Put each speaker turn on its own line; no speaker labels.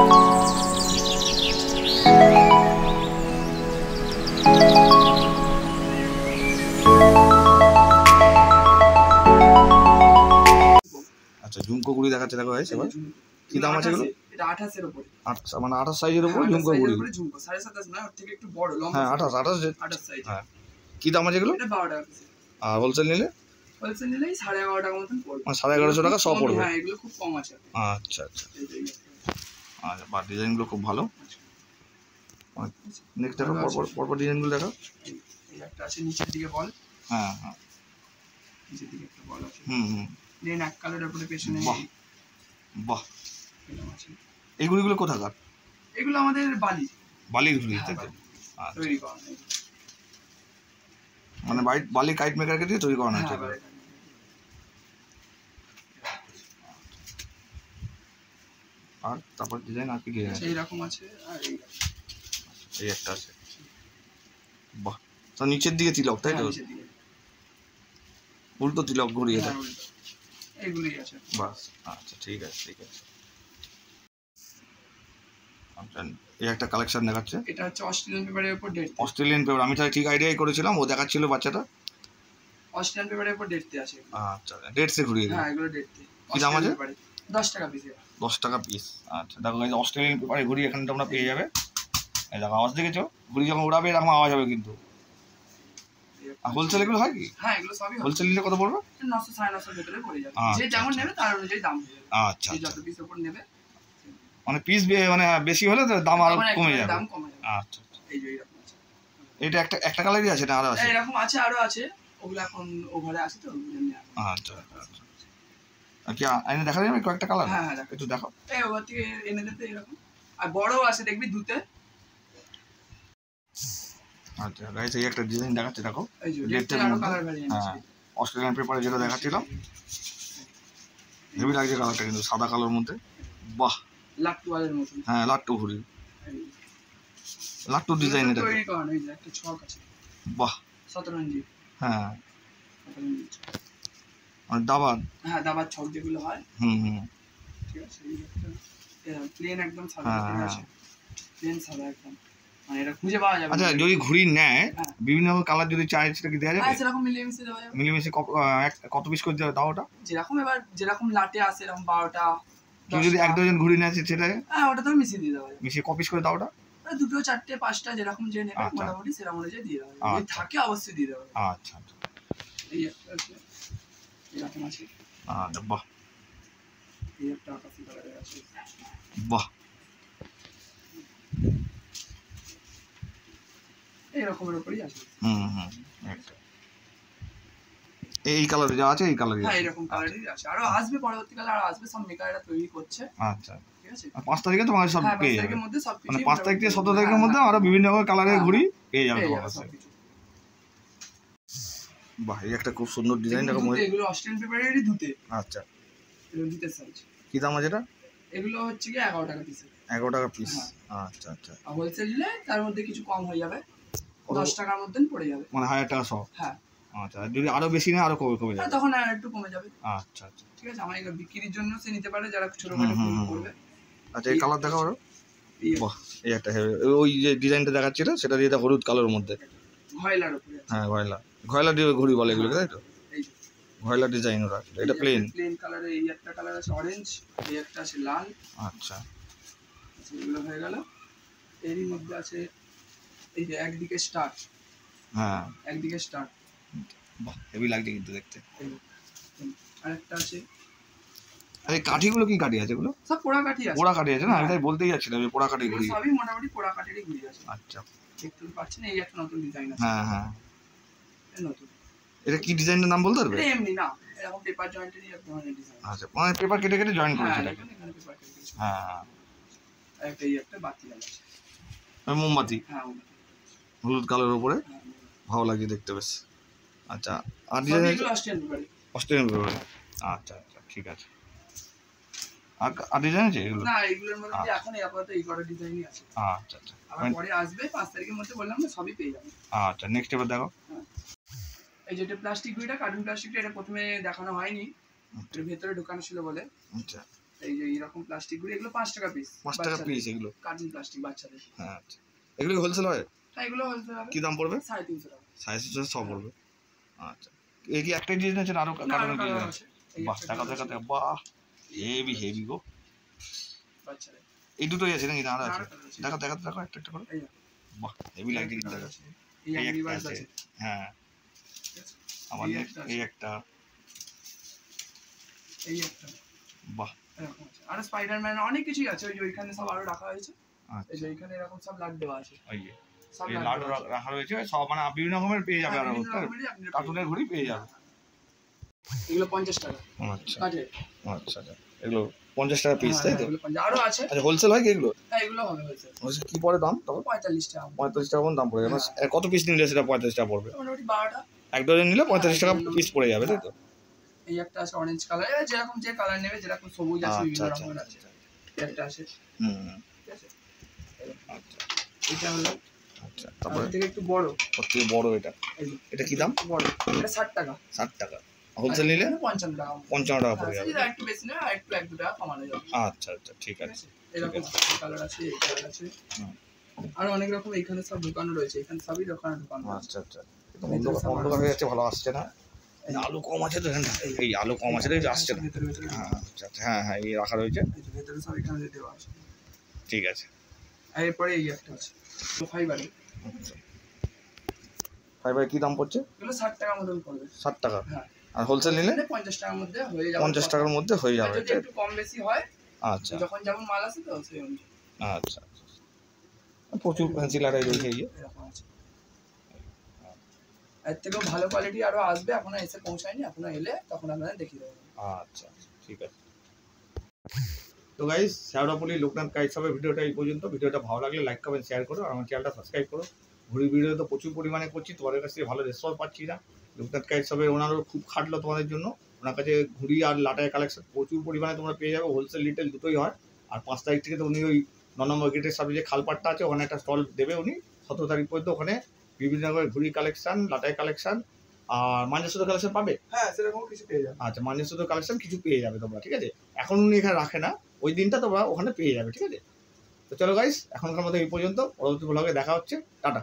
আচ্ছা ঝুমকো গুড়ি দেখাচ্ছে দেখো গাইস এবার কি দাম আছে এগুলো?
এটা 28 এর উপরে।
আচ্ছা মানে 28 সাইজের উপর ঝুমকো গুড়ি।
ঝুমকো 27.5 না, ওর থেকে একটু বড় লম্বা।
হ্যাঁ 28
সাইজ।
হ্যাঁ কি দাম আছে এগুলো?
এটা 12 টাকা পিস।
আর হোলসেল নিলে?
হোলসেল নিলেই 11.5 টাকা মতন পড়বে।
মানে 1150 টাকা সব পড়বে।
হ্যাঁ এগুলো খুব কম আছে।
আচ্ছা আচ্ছা আচ্ছা বা ডিজাইনগুলো খুব ভালো। নেক্সট দেখো পরপর ডিজাইনগুলো দেখো।
এই একটা আছে নিচের দিকে বল।
হ্যাঁ হ্যাঁ
নিচের দিকে একটা বল আছে।
হুম
দেন এক কালারের উপরে পেছনে।
বাহ বাহ এই গুড়িগুলো কোথাকার?
এগুলো আমাদের বালির
ঘুড়ি তাই তো?
তৈরি করা
মানে বালি কাইট মেকারকে দিয়ে তৈরি করানো হয়েছে। আর তারপর ডিজাইন আর কি ডিজাইন আছে?
এইরকম আছে আর
এই একটা আছে। বাহ তো নিচের দিকে তিলক তাই তো? উল্টো তিলক ঘুরি এটা।
এইগুলোই আছে
বাস আচ্ছা ঠিক আছে ঠিক আছে। আচ্ছা এই একটা কালেকশন দেখাচ্ছে।
এটা হচ্ছে অস্ট্রেলিয়ান পেপারের উপর ডেট।
অস্ট্রেলিয়ান পেপার আমি তাহলে ঠিক আইডিয়াই করেছিলাম, ও দেখাচ্ছিল বাচ্চাটা।
অস্ট্রেলিয়ান পেপারের উপর ডেটতে আছে।
আচ্ছা ডেটসে ঘুরিয়ে।
হ্যাঁ এগুলো ডেটতে।
কি দাম আছে?
10 টাকা পিস।
10 টাকা পিস। আচ্ছা দেখো গাইস অস্ট্রেলিয়ান পেপারে ঘুরি এখানে তোমরা পেয়ে যাবে। এই দেখো আওয়াজ দেখেছো? ঘুরি যখন উড়াবে এরকম আওয়াজ হবে কিন্তু। আর হোলসেল এগুলো হয় কি?
হ্যাঁ এগুলো সবই
হোলসেল নিলে কত পড়বে?
900 950 এর ভিতরে পড়ে যাবে। যে যেমন নেবে তার অনুযায়ী দাম হয়ে যাবে।
আচ্ছা
যে যত পিস উপর নেবে
মানে পিস মানে বেশি হলে তো দাম আরো কমে যাবে।
দাম কমে যাবে।
আচ্ছা
এই যে এরকম আছে।
এটা একটা কালারই আছে না আরো আছে?
এরকম আছে আরো আছে, ওগুলো এখন ওভারে আছে তো ওগুলো নিয়ে।
আচ্ছা আচ্ছা আর কি এনে দেখা যাবে কয়েকটা কালার?
হ্যাঁ হ্যাঁ
একটু দেখো।
এই ওভার থেকে এনে দিতে এরকম। আর বড়ও আছে দেখবি দুতে।
আচ্ছা গাইস এই একটা ডিজাইন দেখাচ্ছে দেখো।
এই যে ডেটটার আরো কালার ভ্যারিয়েন্ট আছে।
অস্ট্রেলিয়ান পেপারে যেটা দেখাচ্ছিলাম হেভি লাগছে কালারটা কিন্তু সাদা কালোর মধ্যে। বাহ
লাট্টু আলের মতো।
হ্যাঁ লাট্টু ঘুরি লাট্টু ডিজাইন এটা
তৈরি করানো। এই যে একটা ছক আছে।
বাহ
17 ইঞ্চি।
হ্যাঁ মানে দাবার।
হ্যাঁ দাবার ছক যেগুলো হয়। ঠিক আছে এই একটা প্লেন একদম সাদা আছে। প্লেন সাদা একদম মানে এটা খুঁজে পাওয়া যাবে।
আচ্ছা যদি ঘুড়ি নেয় বিভিন্ন কালার যদি চাই সেটা কি দেওয়া যাবে?
হ্যাঁ সেরকম মিলিয়ে দেওয়া যাবে।
মিলিয়ে কত পিস করে দেওয়া দাও ওটা?
যেরকম এবার যেরকম লাটে আসে এরকম 12টা।
কেউ যদি 1 ডজন ঘুড়ি নেয় সেটা?
হ্যাঁ ওটা তো মিশিয়ে দিয়ে দেওয়া যাবে।
মিশিয়ে কত পিস করে দাও ওটা?
দুটো 4টে 5টা যেরকম যে নেবে মোটামুটি সেরকম অনুযায়ী দিয়ে দেওয়া যাবে। যদি থাকে অবশ্যই দিয়ে দেওয়া যাবে।
আচ্ছা আচ্ছা
এই একটা আছে এরকম আছে।
আচ্ছা বাহ
এই একটা আকাশি কালারের আছে।
বাহ
এই রকমের উপরই আছে।
এই কালারে যা আছে এই কালারই।
হ্যাঁ এরকম কালারই আছে। আরো আসবে পরবর্তীকালে আরো আসবে, সব মেকাররা তৈরি করছে।
আচ্ছা
ঠিক আছে
5 তারিখে তোমার সব পেয়ে যাবে।
5 তারিখের মধ্যে সব
মানে 5 তারিখ থেকে 17 তারিখের মধ্যে আরো বিভিন্ন কালারের ঘুড়ি পেয়ে যাবে তোমার কাছে। বাহ এই একটা খুব সুন্দর ডিজাইন দেখো।
এগুলো অস্ট্রেলিয়ান পেপারেরই দুতে।
আচ্ছা
এগুলো দুতে সাইজ।
কি দাম আছে এটা?
এগুলো হচ্ছে কি 11 টাকা পিস।
11 টাকা পিস। আচ্ছা আচ্ছা
আর হোলসেল নিলে তার মধ্যে কিছু কম হয়ে যাবে। 10 টাকার মধ্যে পড়ে যাবে।
মানে 1000 টাকা সহ।
হ্যাঁ
আচ্ছা যদি আরো বেশি না আরো কমে যাবে?
তখন আর একটু কমে যাবে।
আচ্ছা আচ্ছা
ঠিক আছে আমার এগুলো বিক্রির জন্য সে নিতে পারে যারা ছোটখাটো করবে।
আচ্ছা এই কালার দেখাও আরো। বাহ এই একটা ওই যে ডিজাইনটা দেখাচ্ছিল সেটা দিয়ে হলুদ কালোর মধ্যে
ঘয়লার উপরে।
হ্যাঁ ঘয়লা দিয়ে ঘুড়ি বলে এগুলো তাই তো? ঘয়লা ডিজাইন ওরা। এটা প্লেন
কালারে এই একটা কালার আছে অরেঞ্জ, এই একটা আছে লাল।
আচ্ছা
এগুলো হয়ে গেল। এরই মধ্যে আছে এই যে একদিকে স্টার।
হ্যাঁ
একদিকে স্টার।
বাহ হেভি লাগছে কিন্তু দেখতে।
আরেকটা আছে।
আরে কাঠিগুলো কি কাঠি আছে এগুলো?
সব পোড়া কাঠি আছে।
পোড়া কাঠি আছে না? আমি তাই বলতেই যাচ্ছিলাম যে পোড়া কাঠি ঘুড়ি।
সবই মোটামুটি পোড়া কাঠেরই ঘুড়ি আছে।
আচ্ছা
দেখতে পাচ্ছেন এই একটা নতুন ডিজাইন আছে।
হ্যাঁ
এটা নতুন।
এটা কি ডিজাইনের নাম বলতে পারবে?
এটা এমনি না, এরকম পেপার জয়েন্টেরই এক ধরনের ডিজাইন।
আচ্ছা মানে পেপার কেটে জয়েন করেছে এটাকে।
এখানে পেপার কেটে।
হ্যাঁ
একটা বাতি আছে।
মোমবাতি।
হ্যাঁ
হলুদ কালোর উপরে ভালো লাগছে দেখতে বেশ। আচ্ছা আর ডিজাইন অস্ট্রেলিয়ান পেপারে। আচ্ছা আচ্ছা ঠিক আছে। আর ডিজাইন আছে এগুলো?
না এগুলোর মধ্যে এখন আপাতত এই কটা ডিজাইনই আছে।
আচ্ছা আচ্ছা
আবার পরে আসবে 5 তারিখের মধ্যে বললাম না সবই পেয়ে যাবে।
আচ্ছা নেক্সট এবার দেখো।
এই যে এটা প্লাস্টিক ঘুড়িটা কার্টুন প্লাস্টিকটা এটা প্রথমে দেখানো হয়নি, এর ভিতরে ঢোকানো ছিল বলে।
আচ্ছা
এই যে এইরকম প্লাস্টিক গুলো, এগুলো 5 টাকা পিস।
5 টাকা পিস এগুলো?
কার্টুন প্লাস্টিক বাচ্চাদের।
হ্যাঁ আচ্ছা, এগুলো হোলসেল হয়?
হ্যাঁ এগুলো হোলসেল হবে।
কি দাম পড়বে?
350 টাকা।
350 সব পড়বে। আচ্ছা, এই কি একটাই ডিজাইন আছে, আরো কালার ডিজাইন আছে? বাহ, টাকা বাহ, হেভি হেভি গো।
বাচ্চাদের
এই দুটোই আছে নাকি? না আরো আছে? দেখো দেখো দেখো, একটা একটা করে।
এই
বাহ, হেভি লাগছে কিন্তু। দেখো
এই
এই
অ্যাংরি
একটা
বার্ডস
আছে।
আছে।
হ্যাঁ, আমার এই একটা।
এই একটা।
বাহ,
এরকম আছে। আর স্পাইডারম্যান অনেক কিছুই আছে। ওই যে ওইখানে সব আরো রাখা হয়েছে।
আচ্ছা,
এই যে এখানে এরকম সব লাট দেওয়া আছে।
ওই যে
সব
এই লাট রাখা রয়েছে সব, মানে বিভিন্ন রকমের পেয়ে যাবে। আর কার্টুনের ঘড়ি পেয়ে যাবে।
এগুলো 50 টাকা।
আচ্ছা
কাটে।
আচ্ছা আচ্ছা, এগুলো 50 টাকা পিস, তাই তো?
এগুলো 50 আরো আছে।
আচ্ছা, হোলসেল হয় কি এগুলো?
হ্যাঁ এগুলো হবে হোলসেল।
হোলসেল কি পড়ে দাম তবে?
45 টাকা।
45 টাকা দাম পড়ে যাবে। কত পিস নিলে সেটা 45 টাকা পড়বে?
মোটামুটি 12টা।
এক ডজন নিলে 45 টাকা পিস পড়ে যাবে, তাই তো?
এই একটা আছে অরেঞ্জ কালার, যেরকম যে কালার নেবে, যেরকম সবুজ আছে বিভিন্ন
আচ্ছা
রকমের আছে। একটা আছে। ঠিক আছে।
আচ্ছা,
এটা হলো।
আচ্ছা, তারপরে
থেকে একটু বড়।
সবথেকে বড় এটা। এটা কি দাম?
বড় এটা 60 টাকা।
60 টাকা। হোলসেল নিলে
55 টাকা।
55 টাকা পড়ে যাবে।
এটা একটু বেশি না, আর একটু 1-2 টাকা কমানো যাবে।
আচ্ছা আচ্ছা, ঠিক আছে।
এরকম কালার আছে, এই কালার আছে। আর অনেক রকম এখানে সব দোকান রয়েছে, এখানে সবই দোকান আছে।
আচ্ছা আচ্ছা, এটা অন্ধকার হয়ে যাচ্ছে, ভালো আসছে না। আলু কম আছে তো এখানটা, এই আলু কম আছে, এই আসছে না। আচ্ছা আচ্ছা, হ্যাঁ হ্যাঁ, এই রাখা রয়েছে।
ভেতরে সব এখানে দেওয়া আছে।
ঠিক আছে।
আর এরপরে এই একটা আছে ফাইবারে।
আচ্ছা, ফাইবার কি দাম পড়ছে?
এগুলো 60 টাকা মতন পড়বে।
60 টাকা।
হ্যাঁ।
আর হোলসেল নিলে
50 টাকার মধ্যে হয়ে যাবে।
50 টাকার মধ্যে হয়ে যাবে।
যদি একটু কম বেশি হয়।
আচ্ছা,
যখন যেমন মাল আছে তো সেই অনুযায়ী।
আচ্ছা, প্রচুর পেন্সিল আর এই রয়েছে।
এরকম আছে। এর থেকেও ভালো কোয়ালিটি আরো আসবে, এখনো এসে পৌঁছায়নি, এখনো এলে তখন আপনারা দেখিয়ে দেবো।
আচ্ছা, ঠিক আছে। তো গাইস, শ্যাওড়াপল্লী লোকনাথ কাইট শপের ভিডিওটা এই পর্যন্ত। ভিডিওটা ভালো লাগলে লাইক কমেন্ট শেয়ার করো, আর আমার চ্যানেলটা সাবস্ক্রাইব করো। ঘুড়ি ভিডিও তো প্রচুর পরিমাণে করছি, তোমাদের কাছ থেকে ভালো রেসপন্স পাচ্ছি না। লোকনাথ কাইট শপের ওনারও খুব খাটলো তোমাদের জন্য। ওনার কাছে ঘুড়ি আর লাটাই কালেকশন প্রচুর পরিমাণে তোমরা পেয়ে যাবে, হোলসেল রিটেল দুটোই হয়। আর 5 তারিখ থেকে তো উনি ওই 9 নম্বর গেটের সামনে যে খালপাটটা আছে, ওখানে একটা স্টল দেবে উনি। 17 তারিখ পর্যন্ত ওখানে বিভিন্ন রকমের ঘুড়ি কালেকশন, লাটাই কালেকশন আর মাঞ্জের কালেকশন পাবে।
হ্যাঁ, সেরকম কিছু পেয়ে যাবে।
আচ্ছা, মাঞ্জের কালেকশন কিছু পেয়ে যাবে তোমরা, ঠিক আছে? এখন উনি এখানে রাখে না, ওই দিনটা তোমরা ওখানে পেয়ে যাবে, ঠিক আছে? তো চলো গাইস, এখনকার মতো এই পর্যন্ত। পরবর্তী ব্লগে দেখা হচ্ছে। টাটা।